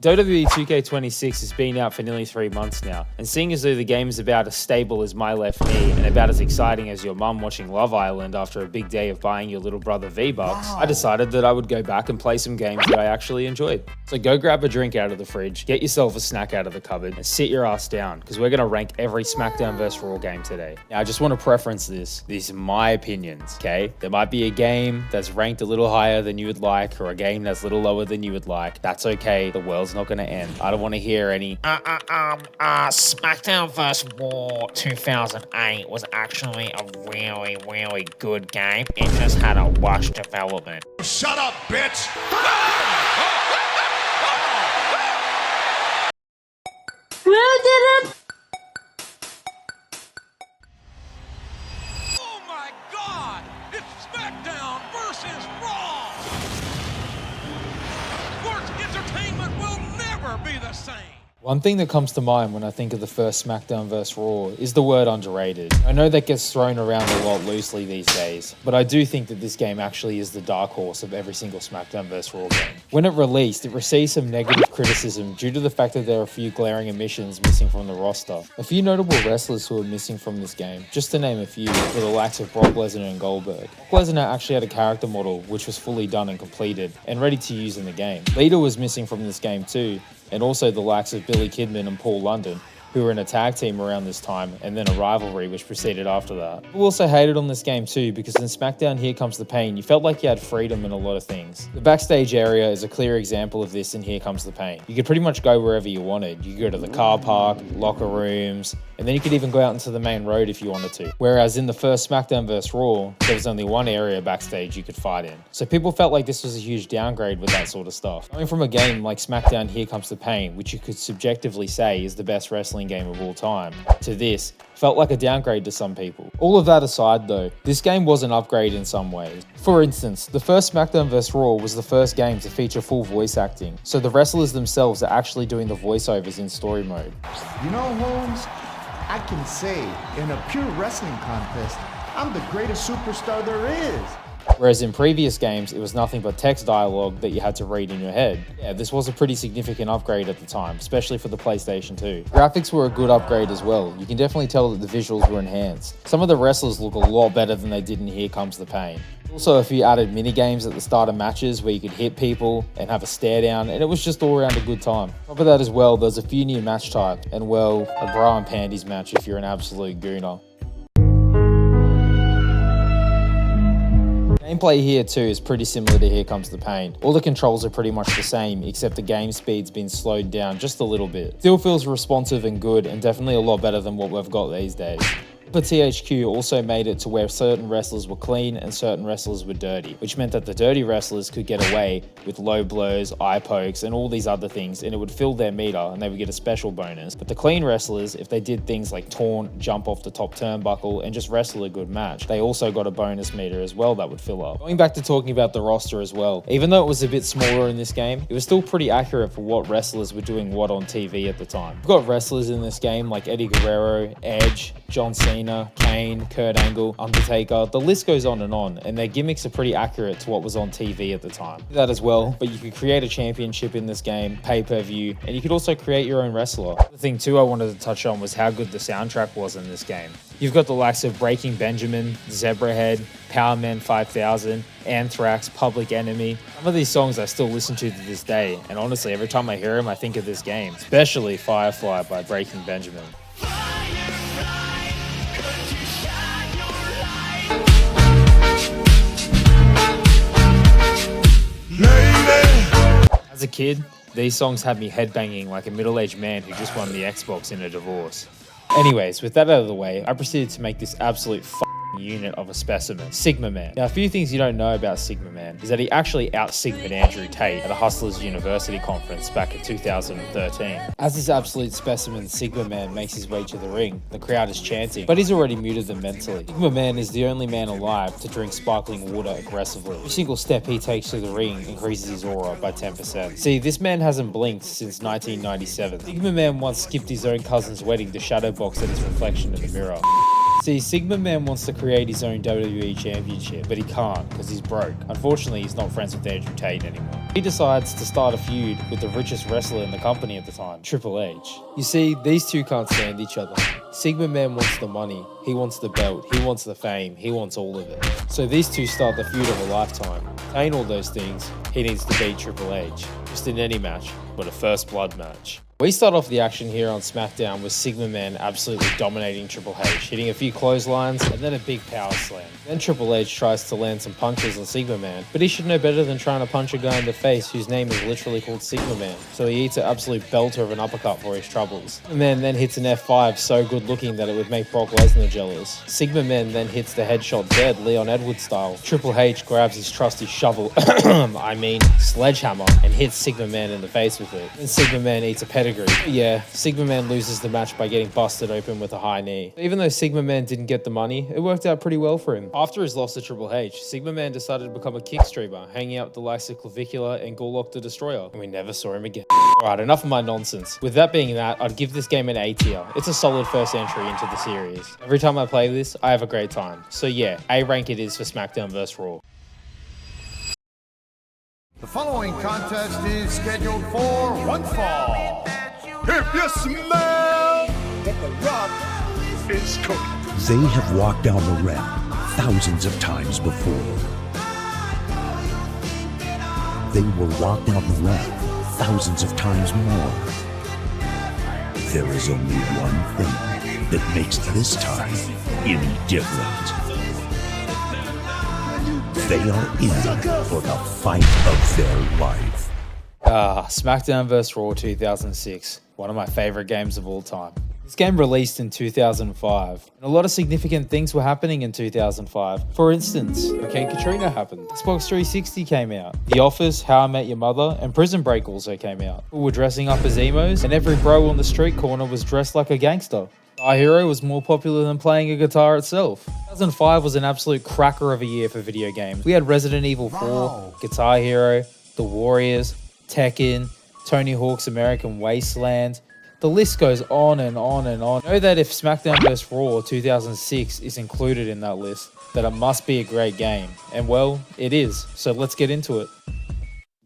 WWE 2K26 has been out for nearly 3 months now, and seeing as though the game is about as stable as my left knee and about as exciting as your mum watching Love Island after a big day of buying your little brother V-Bucks, I decided that I would go back and play some games that I actually enjoyed. So go grab a drink out of the fridge, get yourself a snack out of the cupboard, and sit your ass down, because we're going to rank every SmackDown vs. Raw game today. Now I just want to preference this. These are my opinions, okay? There might be a game that's ranked a little higher than you would like, or a game that's a little lower than you would like. That's okay, the world's not going to end. I don't want to hear any SmackDown vs. Raw 2008 was actually a really good game. It just had a rushed development. Shut up, bitch! Who did it? Oh my God! It's SmackDown versus Raw! Sports entertainment will never be the same. One thing that comes to mind when I think of the first SmackDown vs. Raw is the word underrated. I know that gets thrown around a lot loosely these days, but I do think that this game actually is the dark horse of every single SmackDown vs. Raw game. When it released, it received some negative criticism due to the fact that there are a few glaring omissions missing from the roster. A few notable wrestlers who are missing from this game, just to name a few, were the likes of Brock Lesnar and Goldberg. Brock Lesnar actually had a character model which was fully done and completed and ready to use in the game. Lita was missing from this game too, and also the likes of Billy Kidman and Paul London, who were in a tag team around this time, and then a rivalry which proceeded after that. People also hated on this game too, because in SmackDown Here Comes the Pain, you felt like you had freedom in a lot of things. The backstage area is a clear example of this in Here Comes the Pain. You could pretty much go wherever you wanted. You could go to the car park, locker rooms, and then you could even go out into the main road if you wanted to. Whereas in the first SmackDown vs. Raw, there was only one area backstage you could fight in. So people felt like this was a huge downgrade with that sort of stuff. Coming from a game like SmackDown Here Comes the Pain, which you could subjectively say is the best wrestling game of all time, to this, felt like a downgrade to some people. All of that aside though, this game was an upgrade in some ways. For instance, the first SmackDown vs. Raw was the first game to feature full voice acting, so the wrestlers themselves are actually doing the voiceovers in story mode. You know, Holmes, I can say, in a pure wrestling contest, I'm the greatest superstar there is. Whereas in previous games, it was nothing but text dialogue that you had to read in your head. Yeah, this was a pretty significant upgrade at the time, especially for the PlayStation 2. Graphics were a good upgrade as well. You can definitely tell that the visuals were enhanced. Some of the wrestlers look a lot better than they did in Here Comes the Pain. Also, a few added mini-games at the start of matches where you could hit people and have a stare down, and it was just all around a good time. On top of that as well, there's a few new match types, and well, a bra and panties match if you're an absolute gooner. Gameplay here too is pretty similar to Here Comes the Pain. All the controls are pretty much the same, except the game speed's been slowed down just a little bit. Still feels responsive and good, and definitely a lot better than what we've got these days. But THQ also made it to where certain wrestlers were clean and certain wrestlers were dirty, which meant that the dirty wrestlers could get away with low blows, eye pokes, and all these other things, and it would fill their meter and they would get a special bonus. But the clean wrestlers, if they did things like taunt, jump off the top turnbuckle, and just wrestle a good match, they also got a bonus meter as well that would fill up. Going back to talking about the roster as well, even though it was a bit smaller in this game, it was still pretty accurate for what wrestlers were doing what on TV at the time. We've got wrestlers in this game like Eddie Guerrero, Edge, John Cena, Kane, Kurt Angle, Undertaker, the list goes on, and their gimmicks are pretty accurate to what was on TV at the time. That as well, but you could create a championship in this game, pay-per-view, and you could also create your own wrestler. The thing too I wanted to touch on was how good the soundtrack was in this game. You've got the likes of Breaking Benjamin, Zebrahead, Powerman 5000, Anthrax, Public Enemy. Some of these songs I still listen to this day, and honestly, every time I hear them, I think of this game, especially Firefly by Breaking Benjamin. As a kid, these songs had me headbanging like a middle-aged man who just won the Xbox in a divorce. Anyways, with that out of the way, I proceeded to make this absolute unit of a specimen, Sigma Man. Now, a few things you don't know about Sigma Man is that he actually out-Sigma'd Andrew Tate at a Hustlers University conference back in 2013. As this absolute specimen, Sigma Man makes his way to the ring, the crowd is chanting, but he's already muted them mentally. Sigma Man is the only man alive to drink sparkling water aggressively. Every single step he takes to the ring increases his aura by 10%. See, this man hasn't blinked since 1997. Sigma Man once skipped his own cousin's wedding to shadowbox at his reflection in the mirror. See, Sigma Man wants to create his own WWE Championship, but he can't because he's broke. Unfortunately, he's not friends with Andrew Tate anymore. He decides to start a feud with the richest wrestler in the company at the time, Triple H. You see, these two can't stand each other. Sigma Man wants the money, he wants the belt, he wants the fame, he wants all of it. So these two start the feud of a lifetime. To attain all those things, he needs to beat Triple H. Just in any match, but a first blood match. We start off the action here on SmackDown with Sigma Man absolutely dominating Triple H, hitting a few clotheslines and then a big power slam. Then Triple H tries to land some punches on Sigma Man, but he should know better than trying to punch a guy in the face whose name is literally called Sigma Man. So he eats an absolute belter of an uppercut for his troubles. Sigma Man then hits an F5 so good looking that it would make Brock Lesnar jealous. Sigma Man then hits the headshot dead, Leon Edwards style. Triple H grabs his trusty shovel, sledgehammer, and hits Sigma Man in the face with it. Then Sigma Man eats a pedigree. Yeah, Sigma Man loses the match by getting busted open with a high knee. Even though Sigma Man didn't get the money, it worked out pretty well for him. After his loss to Triple H, Sigma Man decided to become a kick streamer, hanging out with the likes of Clavicular and Gorlock the Destroyer, and we never saw him again. Alright, enough of my nonsense. With that being that, I'd give this game an A tier. It's a solid first entry into the series. Every time I play this, I have a great time. So yeah, A rank it is for SmackDown vs. Raw. The following contest is scheduled for one fall. If you smell what the Rock is cooking. They have walked down the ramp thousands of times before. They will walk down the ramp thousands of times more. There is only one thing that makes this time any different. They are in for the fight of their life. SmackDown vs. Raw 2006, one of my favorite games of all time. This game released in 2005, and a lot of significant things were happening in 2005. For instance, Hurricane Katrina happened, Xbox 360 came out, The Office, How I Met Your Mother, and Prison Break also came out. People were dressing up as emos, and every bro on the street corner was dressed like a gangster. Guitar Hero was more popular than playing a guitar itself. 2005 was an absolute cracker of a year for video games. We had Resident Evil 4, Guitar Hero, The Warriors, Tekken, Tony Hawk's American Wasteland. The list goes on and on and on. Know that if SmackDown vs. Raw 2006 is included in that list, that it must be a great game. And well, it is. So let's get into it.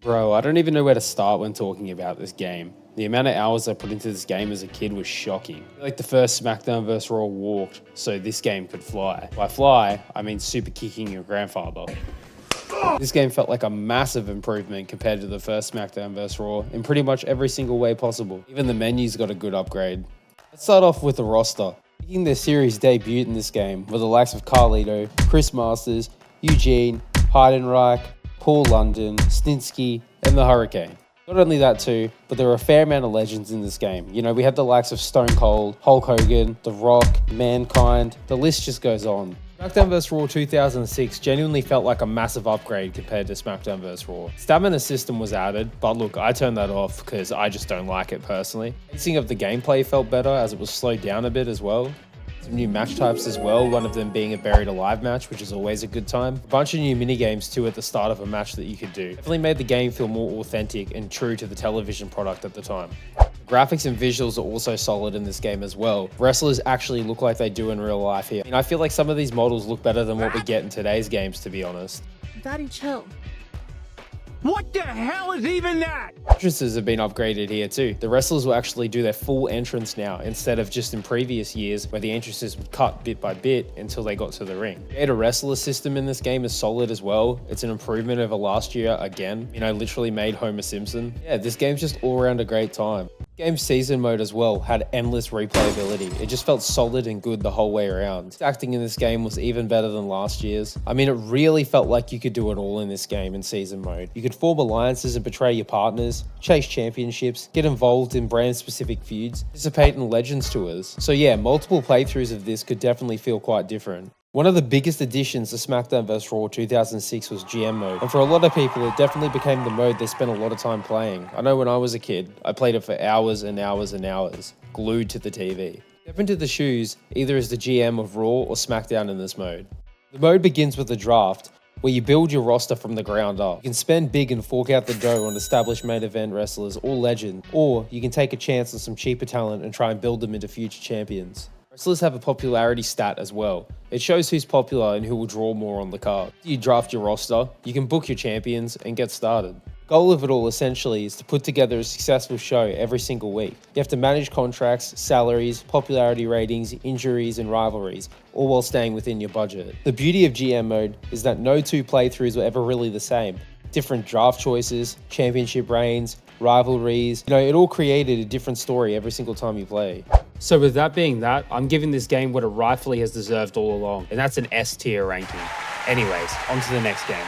Bro, I don't even know where to start when talking about this game. The amount of hours I put into this game as a kid was shocking. Like the first SmackDown vs. Raw walked so this game could fly. By fly, I mean super kicking your grandfather. This game felt like a massive improvement compared to the first SmackDown vs. Raw in pretty much every single way possible. Even the menus got a good upgrade. Let's start off with the roster. Making their series debut in this game were the likes of Carlito, Chris Masters, Eugene, Heidenreich, Paul London, Snitsky, and the Hurricane. Not only that too, but there are a fair amount of legends in this game. You know, we have the likes of Stone Cold, Hulk Hogan, The Rock, Mankind, the list just goes on. SmackDown vs. Raw 2006 genuinely felt like a massive upgrade compared to SmackDown vs. Raw. Stamina system was added, but look, I turned that off because I just don't like it personally. Pacing of the gameplay felt better as it was slowed down a bit as well. Some new match types as well, one of them being a buried alive match, which is always a good time. A bunch of new minigames too at the start of a match that you could do. Definitely made the game feel more authentic and true to the television product at the time. Graphics and visuals are also solid in this game as well. Wrestlers actually look like they do in real life here. I feel like some of these models look better than what we get in today's games, to be honest. Daddy, chill. What the hell is even that? Entrances have been upgraded here too. The wrestlers will actually do their full entrance now, instead of just in previous years where the entrances would cut bit by bit until they got to the ring. The create a wrestler system in this game is solid as well. It's an improvement over last year again. Literally made Homer Simpson. Yeah, this game's just all around a great time. Game's season mode as well had endless replayability. It just felt solid and good the whole way around. Acting in this game was even better than last year's. It really felt like you could do it all in this game in season mode. You could form alliances and betray your partners, chase championships, get involved in brand specific feuds, participate in Legends tours. So yeah, multiple playthroughs of this could definitely feel quite different. One of the biggest additions to SmackDown vs. Raw 2006 was GM mode, and for a lot of people it definitely became the mode they spent a lot of time playing. I know when I was a kid, I played it for hours and hours and hours, glued to the TV. Step into the shoes either as the GM of Raw or SmackDown in this mode. The mode begins with a draft, where you build your roster from the ground up. You can spend big and fork out the dough on established main event wrestlers or legend, or you can take a chance on some cheaper talent and try and build them into future champions. Wrestlers have a popularity stat as well. It shows who's popular and who will draw more on the card. You draft your roster, you can book your champions, and get started. The goal of it all essentially is to put together a successful show every single week. You have to manage contracts, salaries, popularity ratings, injuries, and rivalries, all while staying within your budget. The beauty of GM mode is that no two playthroughs were ever really the same. Different draft choices, championship reigns, rivalries, it all created a different story every single time you play. So with that being that, I'm giving this game what it rightfully has deserved all along, and that's an S tier ranking. Anyways, on to the next game.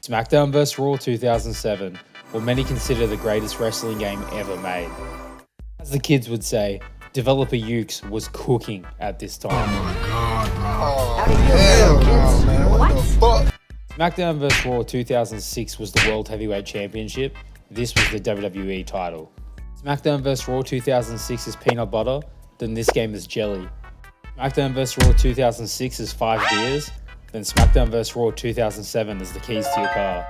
SmackDown vs. Raw 2007, what many consider the greatest wrestling game ever made. As the kids would say, developer Ukes was cooking at this time. Oh my god, bro. How do you feel, kids? Man, what the fuck? SmackDown vs. Raw 2006 was the World Heavyweight Championship. This was the WWE title. SmackDown vs. Raw 2006 is peanut butter, then this game is jelly. SmackDown vs. Raw 2006 is 5 beers, then SmackDown vs. Raw 2007 is the keys to your car.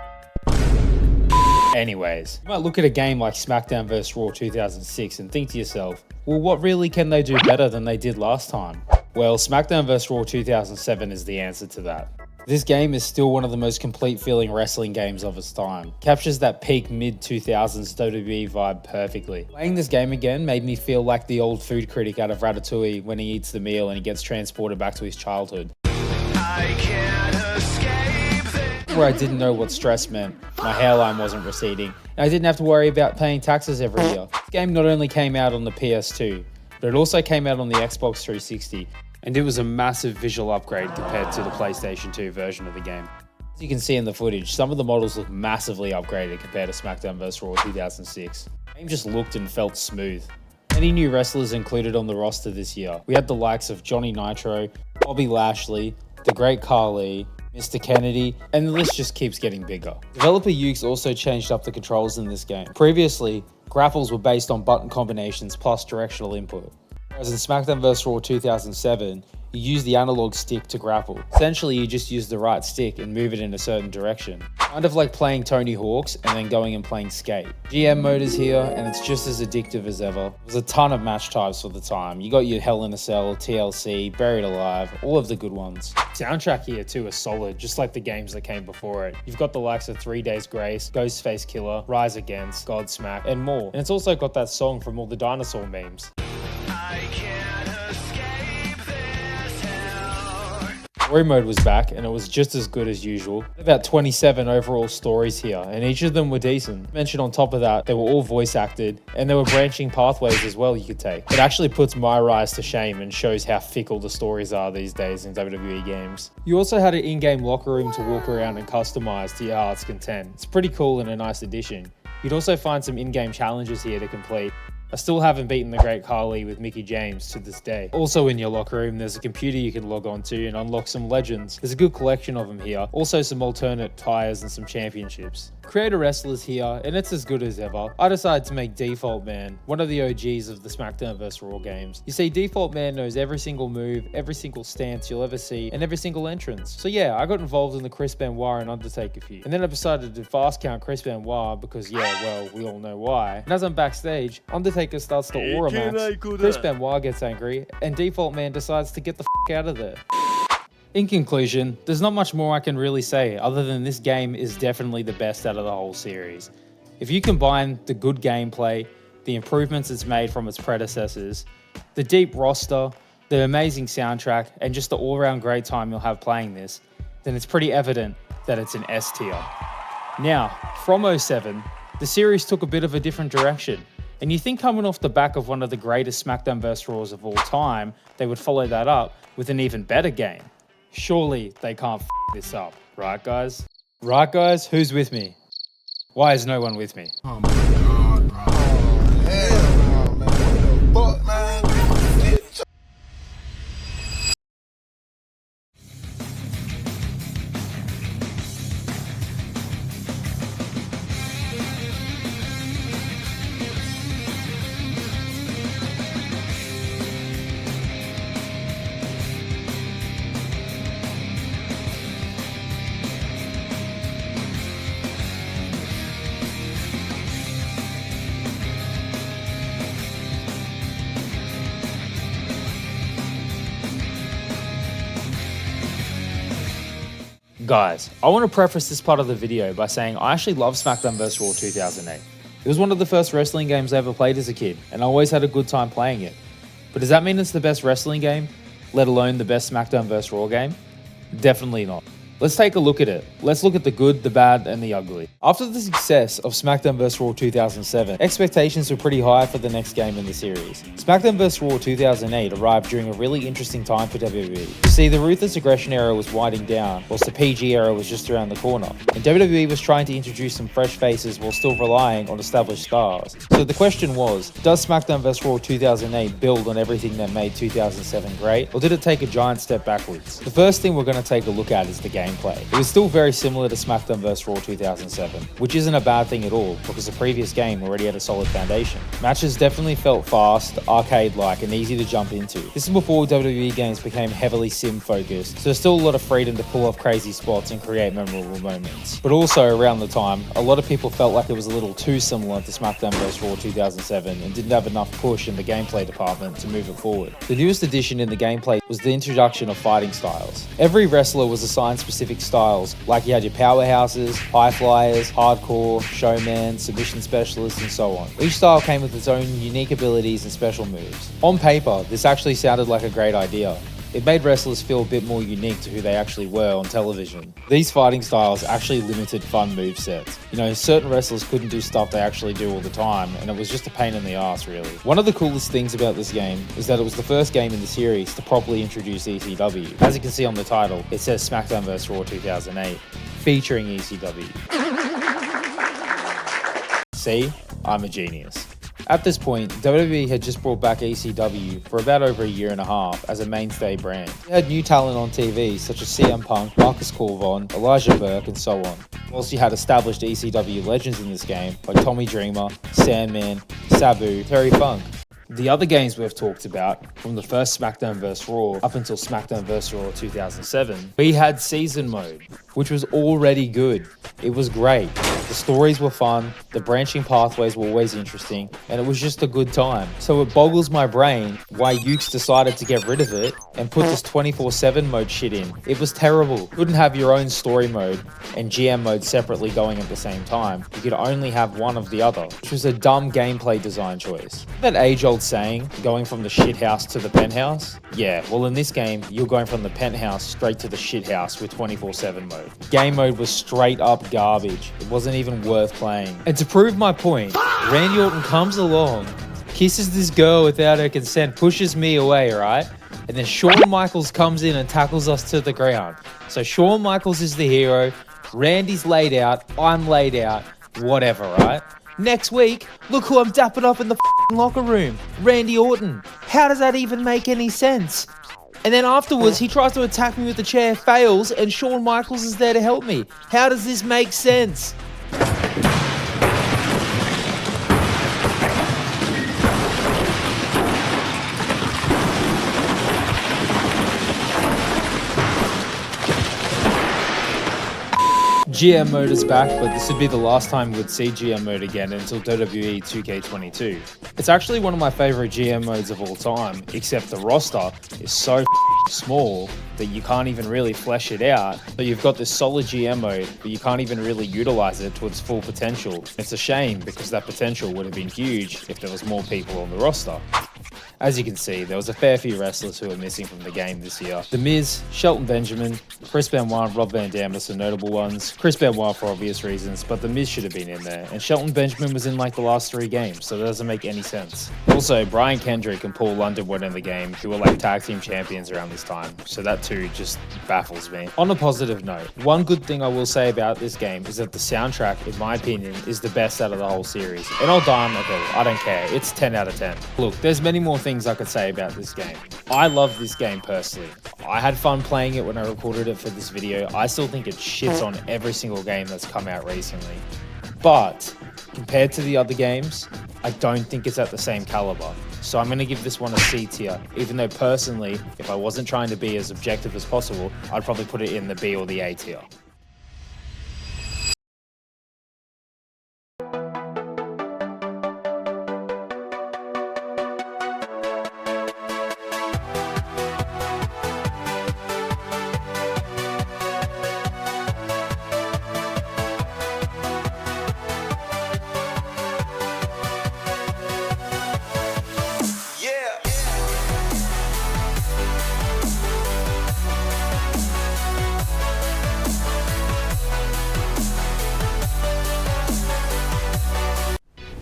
Anyways, you might look at a game like SmackDown vs. Raw 2006 and think to yourself, well, what really can they do better than they did last time? Well, SmackDown vs. Raw 2007 is the answer to that. This game is still one of the most complete feeling wrestling games of its time. Captures that peak mid-2000s WWE vibe perfectly. Playing this game again made me feel like the old food critic out of Ratatouille when he eats the meal and he gets transported back to his childhood. Where I didn't know what stress meant, my hairline wasn't receding, and I didn't have to worry about paying taxes every year. This game not only came out on the PS2, but it also came out on the Xbox 360, and it was a massive visual upgrade compared to the PlayStation 2 version of the game. As you can see in the footage, some of the models look massively upgraded compared to SmackDown vs. Raw 2006. The game just looked and felt smooth. Many new wrestlers included on the roster this year. We had the likes of Johnny Nitro, Bobby Lashley, The Great Khali, Mr. Kennedy, and the list just keeps getting bigger. Developer Ukes also changed up the controls in this game. Previously, grapples were based on button combinations plus directional input. Whereas in SmackDown vs. Raw 2007, you use the analog stick to grapple. Essentially, you just use the right stick and move it in a certain direction. Kind of like playing Tony Hawk's and then going and playing Skate. GM mode is here and it's just as addictive as ever. There's a ton of match types for the time. You got your Hell in a Cell, TLC, Buried Alive, all of the good ones. Soundtrack here too is solid, just like the games that came before it. You've got the likes of 3 Days Grace, Ghostface Killer, Rise Against, Godsmack, and more. And it's also got that song from all the dinosaur memes. Story mode was back and it was just as good as usual. About 27 overall stories here and each of them were decent. Mentioned on top of that, they were all voice acted and there were branching pathways as well you could take. It actually puts my rise to shame and shows how fickle the stories are these days in WWE games. You also had an in-game locker room to walk around and customize to your heart's content. It's pretty cool and a nice addition. You'd also find some in-game challenges here to complete. I still haven't beaten the Great Khali with Mickie James to this day. Also in your locker room, there's a computer you can log on to and unlock some legends. There's a good collection of them here. Also some alternate tires and some championships. Creator wrestlers here, and it's as good as ever. I decided to make Default Man, one of the OGs of the SmackDown vs. Raw games. You see, Default Man knows every single move, every single stance you'll ever see, and every single entrance. So yeah, I got involved in the Chris Benoit and Undertaker feud. And then I decided to fast count Chris Benoit because yeah, well, we all know why. And as I'm backstage, Undertaker starts to aura max, Chris Benoit gets angry, and Default Man decides to get the f out of there. In conclusion, there's not much more I can really say other than this game is definitely the best out of the whole series. If you combine the good gameplay, the improvements it's made from its predecessors, the deep roster, the amazing soundtrack, and just the all-around great time you'll have playing this, then it's pretty evident that it's an S tier. Now, from 07, the series took a bit of a different direction. And you think coming off the back of one of the greatest SmackDown vs. Raws of all time, they would follow that up with an even better game. Surely they can't f this up, right guys? Right guys, who's with me? Why is no one with me? Oh my god, bro. Oh, hell no, man. What the fuck, man? Guys, I want to preface this part of the video by saying I actually love SmackDown vs. Raw 2008. It was one of the first wrestling games I ever played as a kid, and I always had a good time playing it. But does that mean it's the best wrestling game, let alone the best SmackDown vs. Raw game? Definitely not. Let's take a look at it. Let's look at the good, the bad, and the ugly. After the success of SmackDown vs. Raw 2007, expectations were pretty high for the next game in the series. SmackDown vs. Raw 2008 arrived during a really interesting time for WWE. You see, the Ruthless Aggression era was winding down, whilst the PG era was just around the corner, and WWE was trying to introduce some fresh faces while still relying on established stars. So the question was, does SmackDown vs. Raw 2008 build on everything that made 2007 great, or did it take a giant step backwards? The first thing we're going to take a look at is the gameplay. It was still very similar to SmackDown vs. Raw 2007, which isn't a bad thing at all, because the previous game already had a solid foundation. Matches definitely felt fast, arcade-like, and easy to jump into. This is before WWE games became heavily sim-focused, so there's still a lot of freedom to pull off crazy spots and create memorable moments. But also, around the time, a lot of people felt like it was a little too similar to SmackDown vs. Raw 2007 and didn't have enough push in the gameplay department to move it forward. The newest addition in the gameplay was the introduction of fighting styles. Every wrestler was assigned specific styles, like you had your powerhouses, high flyers, hardcore, showman, submission specialists, and so on. Each style came with its own unique abilities and special moves. On paper, this actually sounded like a great idea. It made wrestlers feel a bit more unique to who they actually were on television. These fighting styles actually limited fun movesets. You know, certain wrestlers couldn't do stuff they actually do all the time, and it was just a pain in the ass, really. One of the coolest things about this game is that it was the first game in the series to properly introduce ECW. As you can see on the title, it says SmackDown vs. Raw 2008, featuring ECW. See? I'm a genius. At this point, WWE had just brought back ECW for about over a year and a half as a mainstay brand. They had new talent on TV such as CM Punk, Marcus Corvon, Elijah Burke, and so on. Whilst you had established ECW legends in this game like Tommy Dreamer, Sandman, Sabu, Terry Funk. The other games we've talked about, from the first SmackDown vs. Raw up until SmackDown vs. Raw 2007, we had Season Mode, which was already good. It was great. The stories were fun, the branching pathways were always interesting, and it was just a good time. So it boggles my brain why Ukes decided to get rid of it and put this 24/7 mode shit in. It was terrible. You couldn't have your own story mode and GM mode separately going at the same time. You could only have one of the other, which was a dumb gameplay design choice. That age-old saying, going from the shithouse to the penthouse? Yeah, well in this game, you're going from the penthouse straight to the shithouse with 24/7 mode. Game mode was straight up garbage. It wasn't even worth playing. And to prove my point, Randy Orton comes along, kisses this girl without her consent, pushes me away, right? And then Shawn Michaels comes in and tackles us to the ground. So Shawn Michaels is the hero, Randy's laid out, I'm laid out, whatever, right? Next week, look who I'm dapping up in the locker room, Randy Orton. How does that even make any sense? And then afterwards, he tries to attack me with the chair, fails, and Shawn Michaels is there to help me. How does this make sense? GM mode is back, but this would be the last time we'd see GM mode again until WWE 2K22. It's actually one of my favorite GM modes of all time, except the roster is so small that you can't even really flesh it out. So you've got this solid GM mode, but you can't even really utilize it to its full potential. It's a shame because that potential would have been huge if there was more people on the roster. As you can see, there was a fair few wrestlers who were missing from the game this year. The Miz, Shelton Benjamin, Chris Benoit, and Rob Van Dam are some notable ones. Chris Benoit for obvious reasons, but The Miz should have been in there. And Shelton Benjamin was in like the last 3 games, so that doesn't make any sense. Also, Brian Kendrick and Paul London weren't in the game, who were like tag team champions around this time, so that too just baffles me. On a positive note, one good thing I will say about this game is that the soundtrack, in my opinion, is the best out of the whole series. And all done, okay, I don't care, it's 10 out of 10. Look, there's many more things I could say about this game. I love this game personally. I had fun playing it when I recorded it for this video. I still think it shits on every single game that's come out recently. But compared to the other games, I don't think it's at the same caliber. So I'm going to give this one a C tier, even though personally, if I wasn't trying to be as objective as possible, I'd probably put it in the B or the A tier.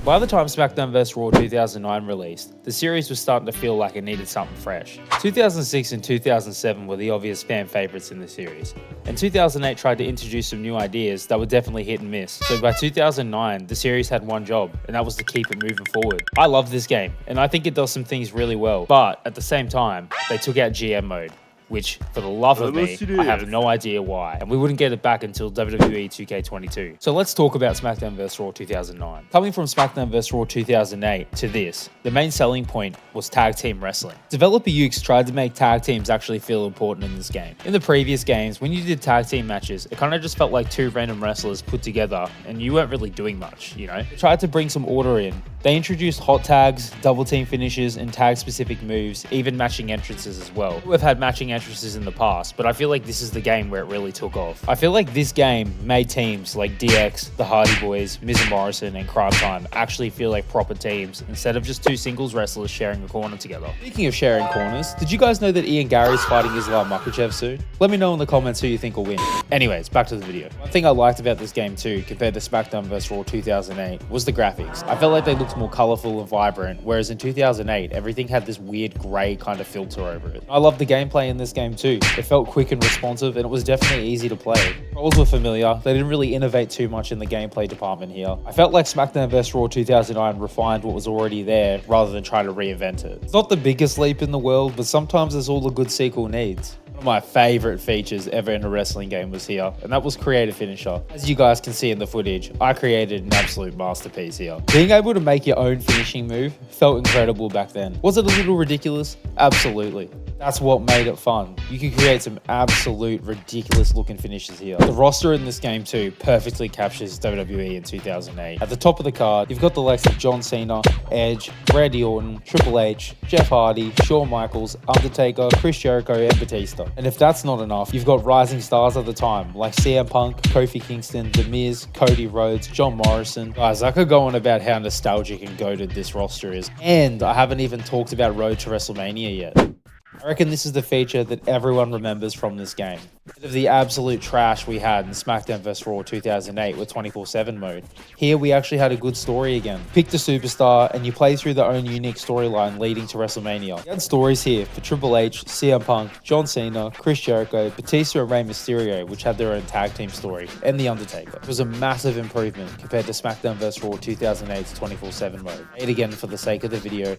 By the time SmackDown vs. Raw 2009 released, the series was starting to feel like it needed something fresh. 2006 and 2007 were the obvious fan favorites in the series, and 2008 tried to introduce some new ideas that were definitely hit and miss. So by 2009, the series had one job, and that was to keep it moving forward. I love this game, and I think it does some things really well, but at the same time, they took out GM mode, which, for the love of me, I have no idea why, and we wouldn't get it back until WWE 2K22. So let's talk about SmackDown vs. Raw 2009. Coming from SmackDown vs. Raw 2008 to this, the main selling point was tag team wrestling. Developer Ukes tried to make tag teams actually feel important in this game. In the previous games, when you did tag team matches, it kind of just felt like two random wrestlers put together, and you weren't really doing much, you know? They tried to bring some order in. They introduced hot tags, double team finishes, and tag specific moves, even matching entrances as well. We've had matching entrances in the past, but I feel like this is the game where it really took off. I feel like this game made teams like DX, the Hardy Boys, Miz and Morrison, and Crime Time actually feel like proper teams instead of just two singles wrestlers sharing a corner together. Speaking of sharing corners, did you guys know that Ian Gary's fighting Islam Makhachev soon? Let me know in the comments who you think will win. Anyways, back to the video. One thing I liked about this game too, compared to SmackDown vs. Raw 2008, was the graphics. I felt like they looked more colorful and vibrant, whereas in 2008, everything had this weird gray kind of filter over it. I loved the gameplay in this game too. It felt quick and responsive, and it was definitely easy to play. Controls were familiar. They didn't really innovate too much in the gameplay department here. I felt like SmackDown vs. Raw 2009 refined what was already there rather than trying to reinvent it. It's not the biggest leap in the world, but sometimes that's all a good sequel needs. One of my favorite features ever in a wrestling game was here, and that was create a finisher. As you guys can see in the footage, I created an absolute masterpiece here. Being able to make your own finishing move felt incredible back then. Was it a little ridiculous? Absolutely. That's what made it fun. You could create some absolute ridiculous looking finishes here. The roster in this game too perfectly captures WWE in 2008. At the top of the card, you've got the likes of John Cena, Edge, Randy Orton, Triple H, Jeff Hardy, Shawn Michaels, Undertaker, Chris Jericho, and Batista. And if that's not enough, you've got rising stars at the time, like CM Punk, Kofi Kingston, The Miz, Cody Rhodes, John Morrison. Guys, I could go on about how nostalgic and goated this roster is. And I haven't even talked about Road to WrestleMania yet. I reckon this is the feature that everyone remembers from this game. Instead of the absolute trash we had in SmackDown vs. Raw 2008 with 24/7 mode, here we actually had a good story again. Pick the superstar and you play through their own unique storyline leading to WrestleMania. We had stories here for Triple H, CM Punk, John Cena, Chris Jericho, Batista and Rey Mysterio, which had their own tag team story, and The Undertaker. It was a massive improvement compared to SmackDown vs. Raw 2008's 24/7 mode. Made again for the sake of the video.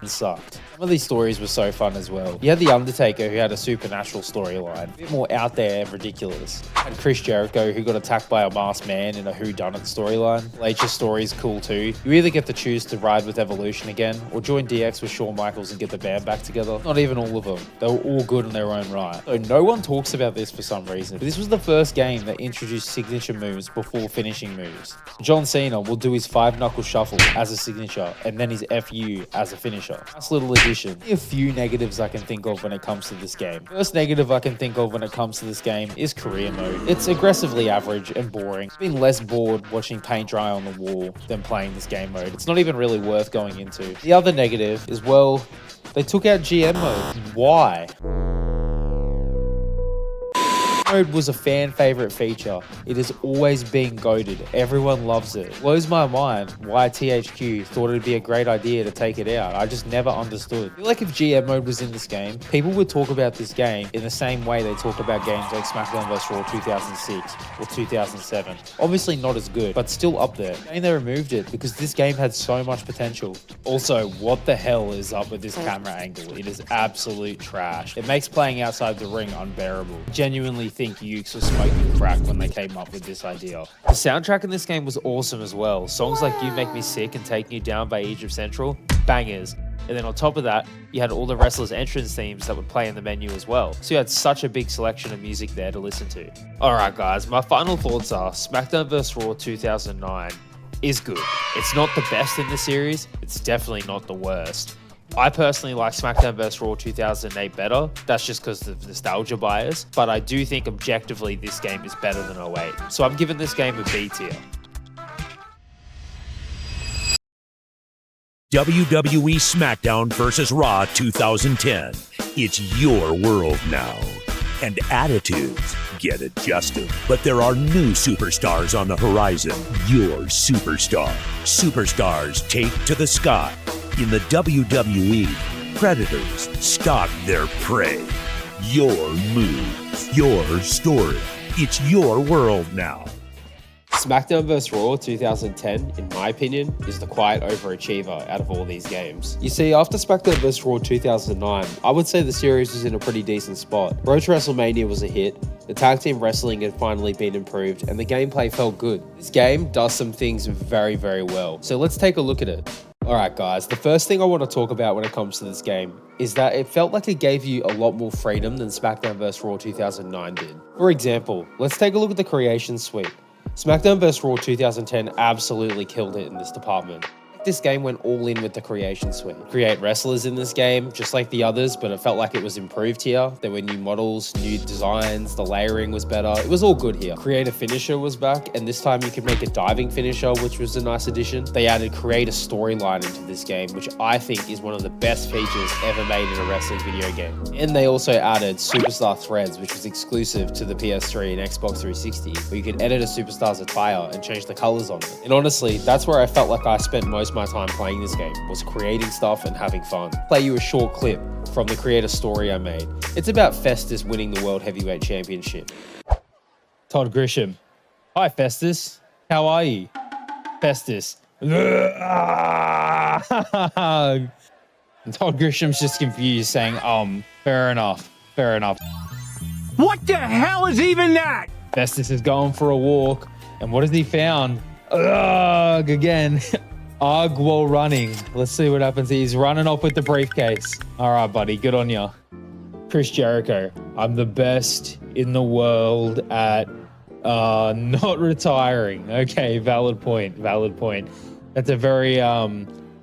Sucked. Some of these stories were so fun as well. You had The Undertaker, who had a supernatural storyline, a bit more out there and ridiculous. You had Chris Jericho, who got attacked by a masked man in a whodunit storyline. H.'s story is cool too. You either get to choose to ride with Evolution again, or join DX with Shawn Michaels and get the band back together. Not even all of them. They were all good in their own right. So no one talks about this for some reason, but this was the first game that introduced signature moves before finishing moves. John Cena will do his 5-knuckle shuffle as a signature, and then his FU as a finisher. Nice little addition. A few negatives I can think of when it comes to this game. First negative I can think of when it comes to this game is career mode. It's aggressively average and boring. I've been less bored watching paint dry on the wall than playing this game mode. It's not even really worth going into. The other negative is, well, they took out GM mode. Why? Mode was a fan favorite feature. It has always been goated. Everyone loves it. Blows my mind why THQ thought it'd be a great idea to take it out. I just never understood. I feel like if GM mode was in this game, people would talk about this game in the same way they talk about games like SmackDown vs. Raw 2006 or 2007. Obviously not as good, but still up there. And they removed it because this game had so much potential. Also, what the hell is up with this camera angle? It is absolute trash. It makes playing outside the ring unbearable. Genuinely think Ukes was smoking crack when they came up with this idea. The soundtrack in this game was awesome as well. Songs like You Make Me Sick and Taking You Down by Egypt Central, bangers. And then on top of that, you had all the wrestlers' entrance themes that would play in the menu as well. So you had such a big selection of music there to listen to. Alright guys, my final thoughts are SmackDown vs. Raw 2009 is good. It's not the best in the series, it's definitely not the worst. I personally like SmackDown vs. Raw 2008 better. That's just because of nostalgia bias. But I do think objectively this game is better than 08. So I'm giving this game a B tier. WWE SmackDown vs. Raw 2010. It's your world now. and attitudes get adjusted. But there are new superstars on the horizon. Your superstar. Superstars take to the sky. In the WWE, predators stalk their prey. Your moves, your story. It's your world now. SmackDown vs. Raw 2010, in my opinion, is the quiet overachiever out of all these games. You see, after SmackDown vs. Raw 2009, I would say the series was in a pretty decent spot. Road to WrestleMania was a hit, the tag team wrestling had finally been improved, and the gameplay felt good. This game does some things very, very well, so let's take a look at it. Alright guys, the first thing I want to talk about when it comes to this game is that it felt like it gave you a lot more freedom than SmackDown vs. Raw 2009 did. For example, let's take a look at the creation suite. SmackDown vs. Raw 2010 absolutely killed it in this department. This game went all in with the creation suite. Create wrestlers in this game, just like the others, but it felt like it was improved here. There were new models, new designs, the layering was better. It was all good here. Create a finisher was back, and this time you could make a diving finisher, which was a nice addition. They added create a storyline into this game, which I think is one of the best features ever made in a wrestling video game. And they also added Superstar Threads, which was exclusive to the PS3 and Xbox 360, where you could edit a superstar's attire and change the colors on it. And honestly, that's where I felt like I spent most of my time playing this game, was creating stuff and having fun. Play you a short clip from the creator story I made. It's about Festus winning the World Heavyweight Championship. Todd Grisham. Hi Festus, how are you? Festus. And Todd Grisham's just confused, saying, fair enough, fair enough. What the hell is even that? Festus is going for a walk, and what has he found? Ugh, again. Ugh, while running. Let's see what happens. He's running off with the briefcase. All right, buddy, good on ya. Chris Jericho. I'm the best in the world at not retiring. Okay, valid point, valid point. That's a very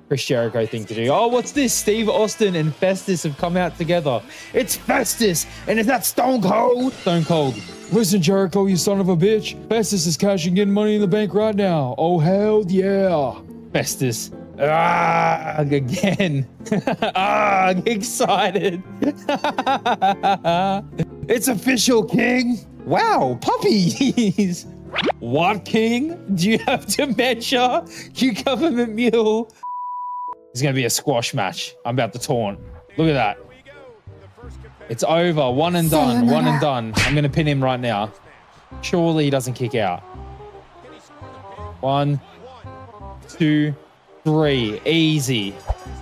Chris Jericho thing to do. Oh, what's this? Steve Austin and Festus have come out together. It's Festus, and is that Stone Cold? Stone Cold. Listen, Jericho, you son of a bitch. Festus is cashing in Money in the Bank right now. Oh, hell yeah. Festus. Again. Excited. It's official, King. Wow, puppies. What, King? Do you have dementia? You government mule. It's going to be a squash match. I'm about to taunt. Look at that. It's over. One and done. One and done. I'm going to pin him right now. Surely he doesn't kick out. 1, 2, 3. Easy.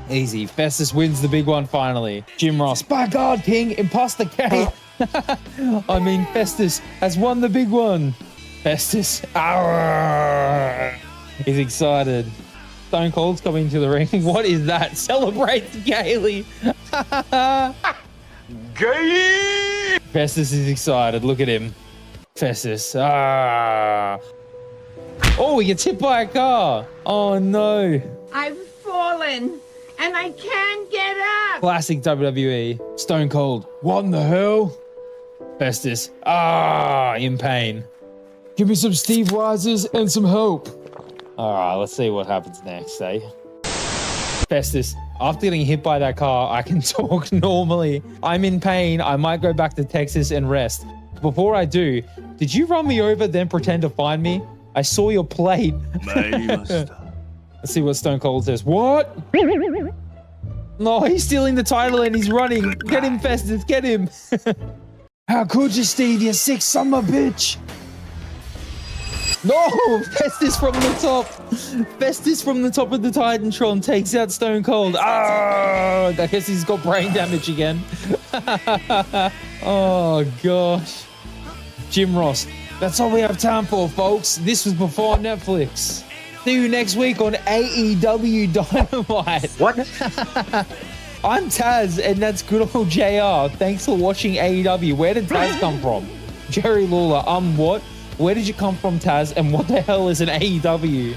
Easy. Festus wins the big one finally. Jim Ross. By God, King. Imposter K. I mean, Festus has won the big one. Festus. Arrgh. He's excited. Stone Cold's coming to the ring. What is that? Celebrates gaily. Gay! Festus is excited. Look at him. Festus. Oh, he gets hit by a car. Oh, no. I've fallen and I can't get up. Classic WWE. Stone Cold. What in the hell? Festus. In pain. Give me some Steve Rises and some hope. All right, let's see what happens next, eh? Festus. After getting hit by that car, I can talk normally. I'm in pain. I might go back to Texas and rest. Before I do, did you run me over then pretend to find me? I saw your plate. Let's see what Stone Cold says. What? No, he's stealing the title and he's running. Get him, Festus. Get him. How could you, Steve? You sick son of a bitch. No, Festus from the top. Festus from the top of the Titantron takes out Stone Cold. I guess he's got brain damage again. Oh, gosh. Jim Ross. That's all we have time for, folks. This was before Netflix. See you next week on AEW Dynamite. What? I'm Taz, and that's good old JR. Thanks for watching AEW. Where did Taz come from? Jerry Lawler. What? Where did you come from, Taz? And what the hell is an AEW?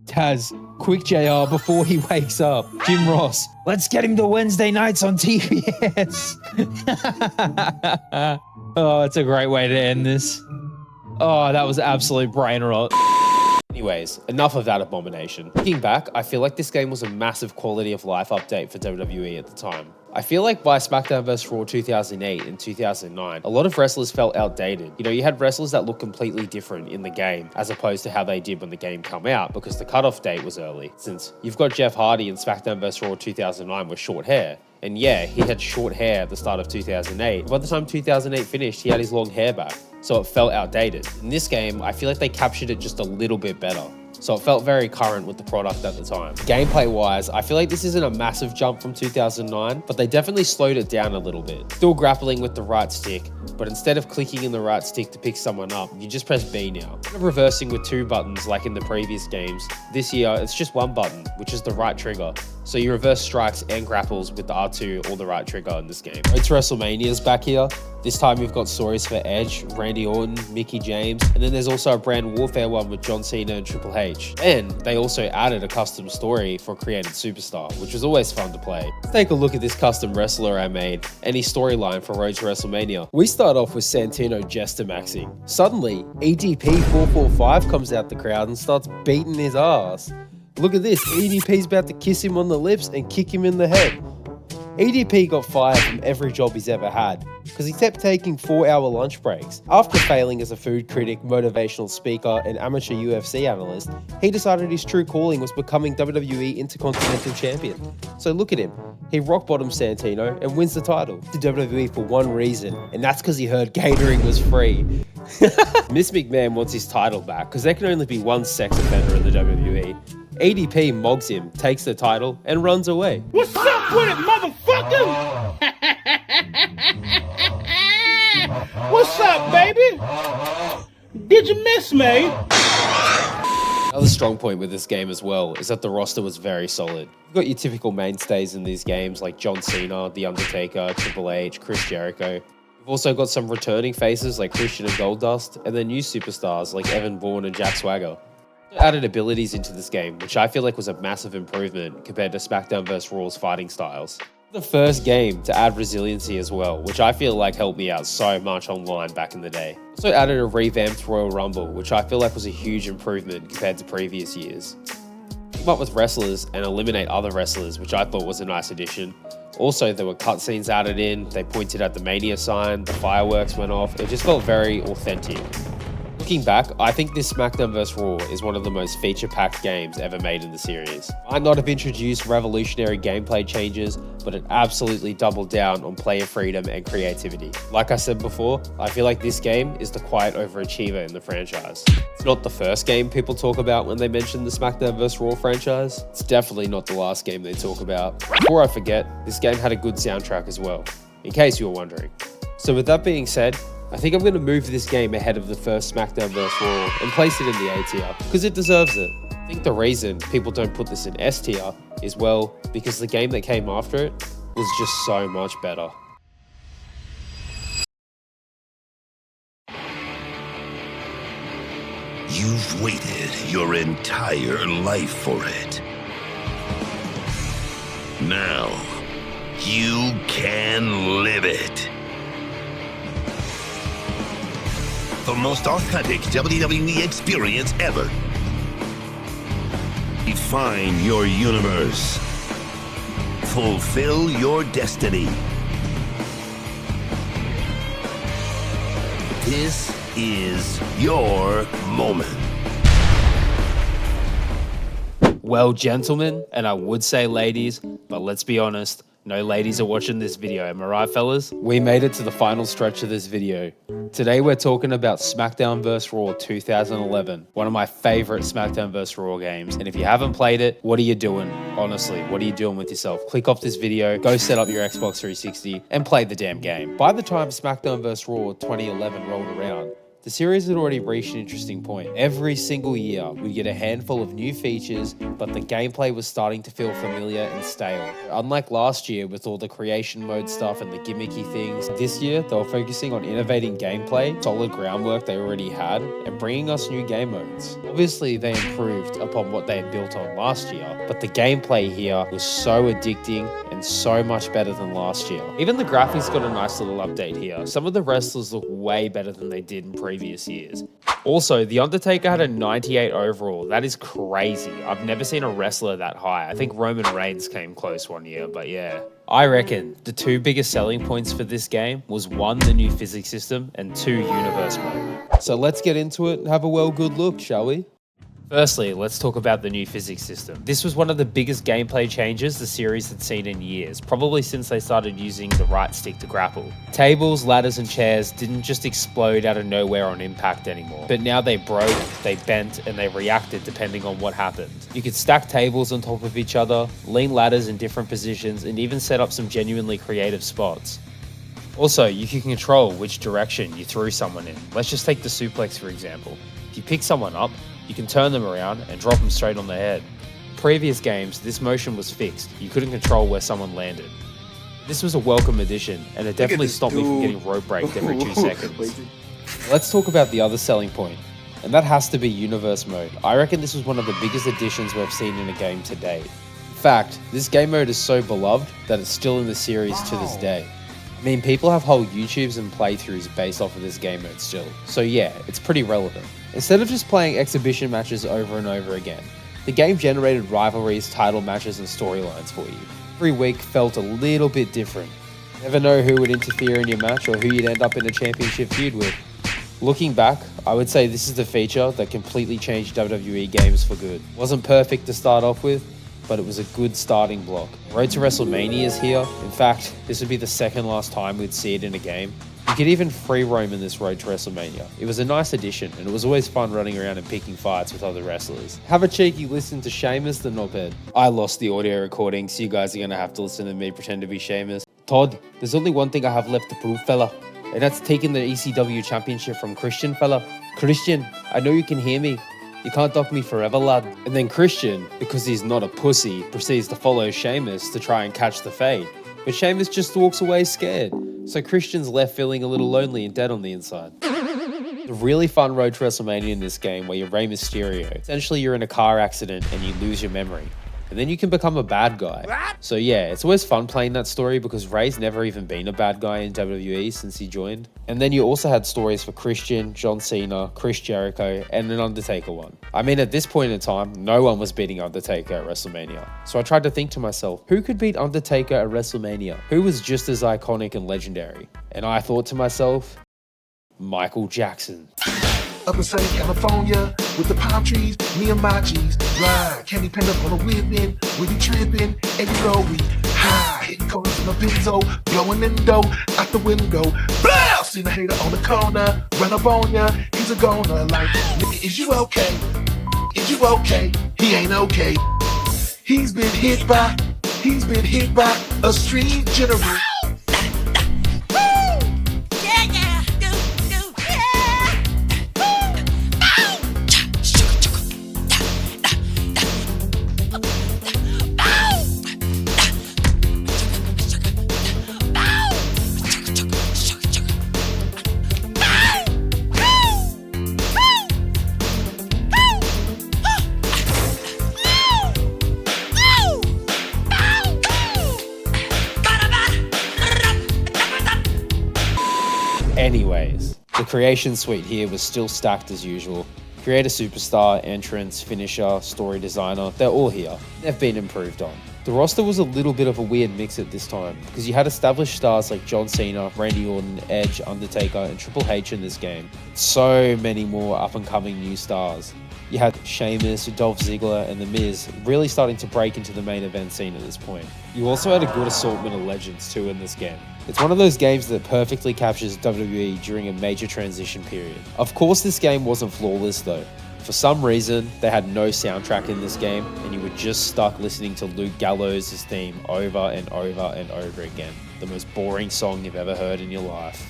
Taz, quick JR before he wakes up. Jim Ross, let's get him to Wednesday nights on TBS. Oh, it's a great way to end this. Oh, that was absolute brain rot. Anyways, enough of that abomination. Looking back, I feel like this game was a massive quality of life update for WWE at the time. I feel like by SmackDown vs. Raw 2008 and 2009, a lot of wrestlers felt outdated. You know, you had wrestlers that looked completely different in the game as opposed to how they did when the game came out because the cutoff date was early. Since you've got Jeff Hardy in SmackDown vs. Raw 2009 with short hair. And yeah, he had short hair at the start of 2008. By the time 2008 finished, he had his long hair back. So it felt outdated. In this game, I feel like they captured it just a little bit better. So it felt very current with the product at the time. Gameplay wise, I feel like this isn't a massive jump from 2009, but they definitely slowed it down a little bit. Still grappling with the right stick, but instead of clicking in the right stick to pick someone up, you just press B now. Instead of reversing with 2 buttons like in the previous games, this year it's just 1 button, which is the right trigger. So you reverse strikes and grapples with the R2 or the right trigger in this game. Road to WrestleMania's back here. This time we've got stories for Edge, Randy Orton, Mickie James, and then there's also a brand Warfare one with John Cena and Triple H. And they also added a custom story for Created Superstar, which was always fun to play. Let's take a look at this custom wrestler I made and his storyline for Road to WrestleMania. We start off with Santino Jester maxing. Suddenly, EDP 445 comes out the crowd and starts beating his ass. Look at this, EDP's about to kiss him on the lips and kick him in the head. EDP got fired from every job he's ever had because he kept taking 4-hour lunch breaks. After failing as a food critic, motivational speaker, and amateur UFC analyst, he decided his true calling was becoming WWE Intercontinental Champion. So look at him, he rock bottoms Santino and wins the title. To WWE for one reason, and that's because he heard catering was free. Miss McMahon wants his title back because there can only be one sex offender in the WWE. ADP mogs him, takes the title, and runs away. What's up with it, motherfucker? What's up, baby? Did you miss me? Another strong point with this game as well is that the roster was very solid. You've got your typical mainstays in these games like John Cena, The Undertaker, Triple H, Chris Jericho. You've also got some returning faces like Christian and Goldust, and then new superstars like Evan Bourne and Jack Swagger. Added abilities into this game, which I feel like was a massive improvement compared to SmackDown vs. Raw's fighting styles. The first game to add resiliency as well, which I feel like helped me out so much online back in the day. Also added a revamped Royal Rumble, which I feel like was a huge improvement compared to previous years. Team up with wrestlers and eliminate other wrestlers, which I thought was a nice addition. Also, there were cutscenes added in, they pointed at the Mania sign, the fireworks went off, it just felt very authentic. Looking back, I think this SmackDown vs. Raw is one of the most feature-packed games ever made in the series. Might not have introduced revolutionary gameplay changes, but it absolutely doubled down on player freedom and creativity. Like I said before, I feel like this game is the quiet overachiever in the franchise. It's not the first game people talk about when they mention the SmackDown vs. Raw franchise. It's definitely not the last game they talk about. Before I forget, this game had a good soundtrack as well, in case you were wondering. So with that being said, I think I'm going to move this game ahead of the first SmackDown vs. Raw and place it in the A tier, because it deserves it. I think the reason people don't put this in S tier is, well, because the game that came after it was just so much better. You've waited your entire life for it. Now, you can live it. The most authentic WWE experience ever. Define your universe. Fulfill your destiny. This is your moment. Well, gentlemen, and I would say ladies, but let's be honest, no ladies are watching this video, am I right, fellas? We made it to the final stretch of this video. Today we're talking about SmackDown vs. Raw 2011, one of my favorite SmackDown vs. Raw games. And if you haven't played it, what are you doing? Honestly, what are you doing with yourself? Click off this video, go set up your Xbox 360, and play the damn game. By the time SmackDown vs. Raw 2011 rolled around, the series had already reached an interesting point. Every single year, we'd get a handful of new features, but the gameplay was starting to feel familiar and stale. Unlike last year with all the creation mode stuff and the gimmicky things, this year they were focusing on innovating gameplay, solid groundwork they already had, and bringing us new game modes. Obviously, they improved upon what they had built on last year, but the gameplay here was so addicting and so much better than last year. Even the graphics got a nice little update here. Some of the wrestlers look way better than they did in previous years. Also, The Undertaker had a 98 overall. That is crazy. I've never seen a wrestler that high. I think Roman Reigns came close one year, but yeah. I reckon the two biggest selling points for this game was 1, the new physics system, and 2, universe mode. So let's get into it and have a good look, shall we? Firstly, let's talk about the new physics system. This was one of the biggest gameplay changes the series had seen in years, probably since they started using the right stick to grapple. Tables, ladders, and chairs didn't just explode out of nowhere on impact anymore, but now they broke, they bent, and they reacted depending on what happened. You could stack tables on top of each other, lean ladders in different positions, and even set up some genuinely creative spots. Also, you can control which direction you threw someone in. Let's just take the suplex for example. If you pick someone up, you can turn them around and drop them straight on their head. In previous games, this motion was fixed. You couldn't control where someone landed. This was a welcome addition, and it definitely stopped me from getting rope breaked every 2 seconds. Let's talk about the other selling point, and that has to be universe mode. I reckon this was one of the biggest additions we've seen in a game to date. In fact, this game mode is so beloved that it's still in the series to this day. I mean, people have whole YouTubes and playthroughs based off of this game mode still, so yeah, it's pretty relevant. Instead of just playing exhibition matches over and over again, the game generated rivalries, title matches, and storylines for you. Every week felt a little bit different. You never know who would interfere in your match or who you'd end up in a championship feud with. Looking back, I would say this is the feature that completely changed WWE games for good. It wasn't perfect to start off with, but it was a good starting block. Road to WrestleMania is here. In fact, this would be the second last time we'd see it in a game. You could even free roam in this Road to WrestleMania. It was a nice addition, and it was always fun running around and picking fights with other wrestlers. Have a cheeky listen to Sheamus the knobhead. I lost the audio recording, so you guys are going to have to listen to me pretend to be Sheamus. Todd, there's only one thing I have left to prove, fella, and that's taking the ECW championship from Christian, fella. Christian, I know you can hear me. You can't dock me forever, lad. And then Christian, because he's not a pussy, proceeds to follow Sheamus to try and catch the fade. But Sheamus just walks away scared. So Christian's left feeling a little lonely and dead on the inside. A really fun Road to WrestleMania in this game where you're Rey Mysterio. Essentially, you're in a car accident and you lose your memory. And then you can become a bad guy. So yeah, it's always fun playing that story because Rey's never even been a bad guy in WWE since he joined. And then you also had stories for Christian, John Cena, Chris Jericho, and an Undertaker one. I mean, at this point in time, no one was beating Undertaker at WrestleMania. So I tried to think to myself, who could beat Undertaker at WrestleMania? Who was just as iconic and legendary? And I thought to myself, Michael Jackson. Up in sunny California, with the palm trees, me and my G's. Ride, candy pen up on a whippin', we be trippin', every road we high. Hitting corners in a benzo, blowing in dough, out the window. Blow! Seen a hater on the corner, run up on ya, he's a goner. Like, nigga, is you okay? Is you okay? He ain't okay. He's been hit by a street general. Anyways, the creation suite here was still stacked as usual. Creator superstar, entrance, finisher, story designer, they're all here. They've been improved on. The roster was a little bit of a weird mix at this time, because you had established stars like John Cena, Randy Orton, Edge, Undertaker, and Triple H in this game. So many more up-and-coming new stars. You had Sheamus, Dolph Ziggler, and The Miz really starting to break into the main event scene at this point. You also had a good assortment of legends too in this game. It's one of those games that perfectly captures WWE during a major transition period. Of course, this game wasn't flawless though. For some reason, they had no soundtrack in this game, and you were just stuck listening to Luke Gallows' theme over and over and over again. The most boring song you've ever heard in your life.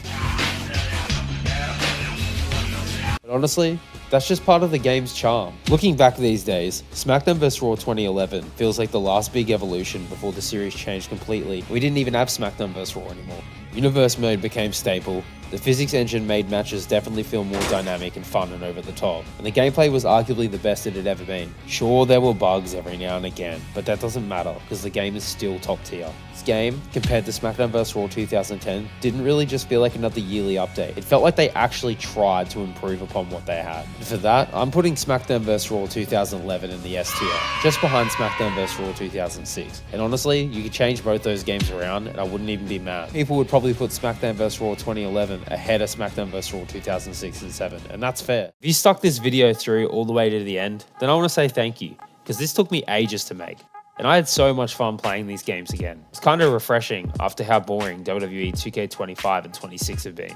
But honestly, that's just part of the game's charm. Looking back these days, SmackDown vs. Raw 2011 feels like the last big evolution before the series changed completely. We didn't even have SmackDown vs. Raw anymore. Universe mode became staple, The physics engine made matches definitely feel more dynamic and fun and over the top, and the gameplay was arguably the best it had ever been. Sure, there were bugs every now and again, but that doesn't matter because the game is still top tier. This game, compared to SmackDown vs. Raw 2010, didn't really just feel like another yearly update. It felt like they actually tried to improve upon what they had. And for that, I'm putting SmackDown vs. Raw 2011 in the S tier, just behind SmackDown vs. Raw 2006. And honestly, you could change both those games around and I wouldn't even be mad. People would probably put SmackDown vs. Raw 2011 ahead of SmackDown vs. Raw 2006 and 7, and that's fair. If you stuck this video through all the way to the end, then I want to say thank you, because this took me ages to make. And I had so much fun playing these games again. It's kind of refreshing after how boring WWE 2K25 and 26 have been.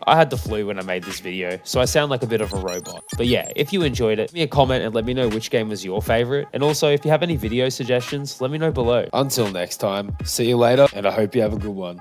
I had the flu when I made this video, so I sound like a bit of a robot. But yeah, if you enjoyed it, leave me a comment and let me know which game was your favorite. And also, if you have any video suggestions, let me know below. Until next time, see you later, and I hope you have a good one.